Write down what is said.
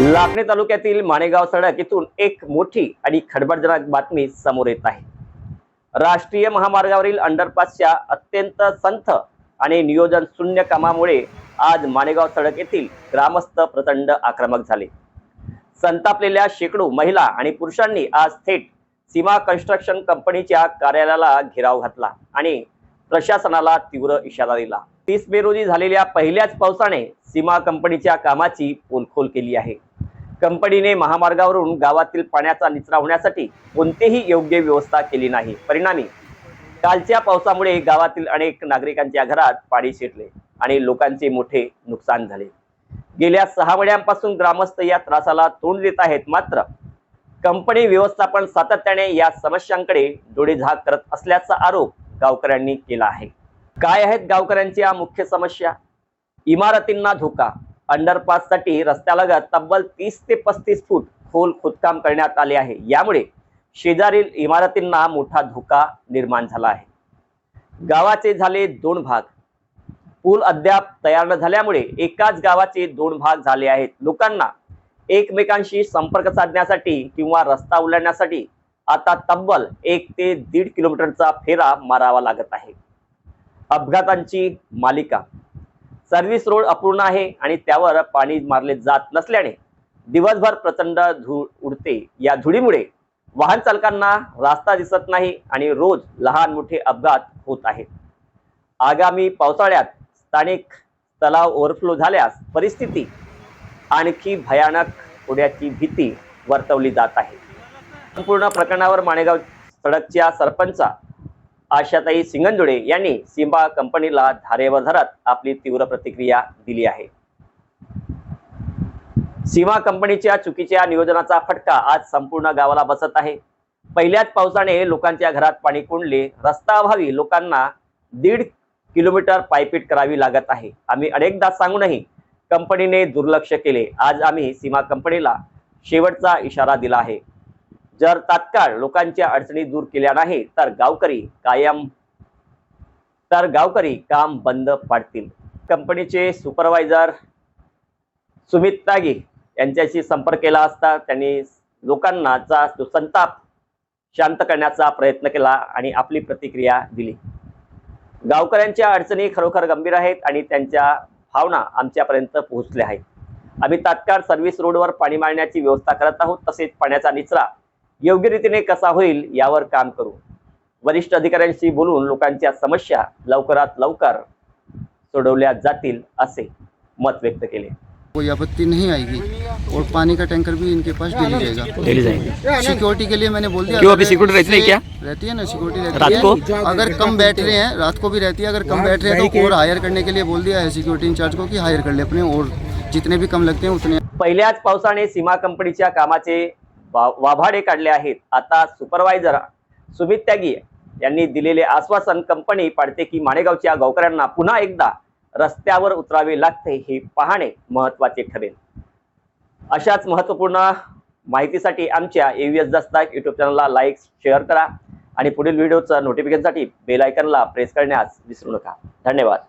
लाखनी तालुक्यातील माणेगाव सडक इथून एक मोठी आणि खळबळजनक बातमी समोर येत आहे। राष्ट्रीय महामार्गावरील अंडरपासच्या अत्यंत संथ आणि नियोजन शून्य कामामुळे आज माणेगाव सडक येथील ग्रामस्थ प्रचंड आक्रमक झाले। संतापलेल्या शेकडो महिला आणि पुरुषांनी आज थेट सीमा कन्स्ट्रक्शन कंपनीच्या कार्यालयाला घेराव घातला आणि प्रशासनाला तीव्र इशारा दिला। 30 मे रोजी झालेल्या पहिल्याच पावसाने सीमा कंपनीच्या कामाची पोलखोल केली आहे। कंपनीने महामार्गावरून गावातील पाण्याचा निचरा होण्यासाठी कोणतीही योग्य व्यवस्था केली नाही। परिणामी कालच्या पावसामुळे गावातील अनेक नागरिकांच्या घरात पाणी शिरले आणि लोकांचे मोठे नुकसान झाले। गेल्या 6 महिन्यांपासून ग्रामस्थ या त्रासाला तोंड देत आहेत, मात्र कंपनी व्यवस्थापन सातत्याने या समस्यांकडे डोळेझाक करत असल्याचा आरोप गावकऱ्यांनी केला आहे। काय आहेत गावकऱ्यांच्या मुख्य समस्या? इमारतींना धोका। अंडरपाससाठी रस्त्यालगत तब्बल 30 ते 35 फूट खोल खोदकाम करण्यात आले आहे। यामुळे शेजारील इमारतींना मोठा धोका निर्माण झाला आहे। गावाचे झाले 2 भाग। पूल अद्याप तयार न झाल्यामुळे एकाच गावाचे 2 भाग झाले आहेत। लोकांना एकमेकांशी संपर्क साधण्यासाठी किंवा रस्ता ओलांडण्यासाठी आता तब्बल 1 ते 1.5 किलोमीटरचा फेरा मारावा लागत आहे। अपघातांची मालिका। सर्व्हिस रोड अपूर्ण आहे आणि त्यावर पाणी मारले जात नसल्याने दिवसभर प्रचंड धूळ उडते। या धुळीमुळे वाहन चालकांना रस्ता दिसत नाही आणि रोज लहान मोठे अपघात होत आहेत। आगामी पावसाळ्यात स्थानिक तलाव ओव्हरफ्लो झाल्यास परिस्थिती आणखी भयानक होण्याची भीती वर्तवली जात आहे। संपूर्ण प्रकरणावर माणेगाव सडकच्या सरपंच आशाताई सिंगंदुडे यांनी सीमा कंपनीला धारेवर धरत आपली तीव्र प्रतिक्रिया दिली आहे। सीमा कंपनीच्या चुकीच्या नियोजनाचा फटका आज संपूर्ण गावाला बसत आहे। पहिल्याच पावसाने लोकांच्या घरात पाणी कोंडले। रस्ता अभावी लोकांना 1.5 किलोमीटर पायपीट करावी लागत आहे। आम्ही अनेकदा सांगूनही कंपनीने दुर्लक्ष केले। आज आम्ही सीमा कंपनीला शेवटचा इशारा दिला आहे। जर तात्काळ लोकांच्या अडचणी दूर केल्या नाही तर गावकरी काम बंद पाडतील। कंपनीचे सुपरवायझर सुमित त्यागी यांच्याशी संपर्क केला असता त्यांनी लोकांचा संताप शांत करण्याचा प्रयत्न केला आणि आपली प्रतिक्रिया दिली। गावकऱ्यांच्या अडचणी खरोखर गंभीर आहेत आणि त्यांच्या भावना आमच्यापर्यंत पोहोचल्या आहेत। आम्ही तात्काळ सर्व्हिस रोडवर पाणी मारण्याची व्यवस्था करत आहोत। तसेच पाण्याचा निचरा योग्य रीतीने कसा होईल यावर काम करू। वरिष्ठ अधिकाऱ्यांशी बोलून लोकांच्या समस्या लवकरात लवकर सोडवल्या जातील असे मत व्यक्त केले। कोई आपत्ति नहीं आएगी और पानी का टैंकर भी इनके पास डेली जाएगा। सिक्योरिटी के लिए मैंने बोल दिया। क्यों अभी सिक्योरिटी रहती है क्या? रहती है ना, सिक्योरिटी रहती रात है। को? अगर कम बैठ रहे हैं रात को भी रहती है। अगर कम बैठ रहे हैं तो और हायर करने के लिए बोल दिया है सिक्योरिटी इंचार्ज को कि हायर कर ले अपने, और जितने भी कम लगते हैं उतने। पहिल्याच पावसाने सीमा कंपनीच्या कामाचे वाभाडे काढले आहेत। आता सुपरवायझर सुमित त्यागी यांनी दिलेले आश्वासन कंपनी पाडते की माणेगावच्या गावकऱ्यांना पुन्हा एकदा रस्त्यावर उतरावे लागते हे पाहणे महत्त्वाचे ठरेल। अशाच महत्त्वपूर्ण माहितीसाठी आमच्या AVS दस्तक YouTube चॅनलला लाईक शेअर करा आणि पुढील व्हिडिओचं नोटिफिकेशनसाठी बेल आयकॉनला प्रेस करण्यास विसरू नका। धन्यवाद।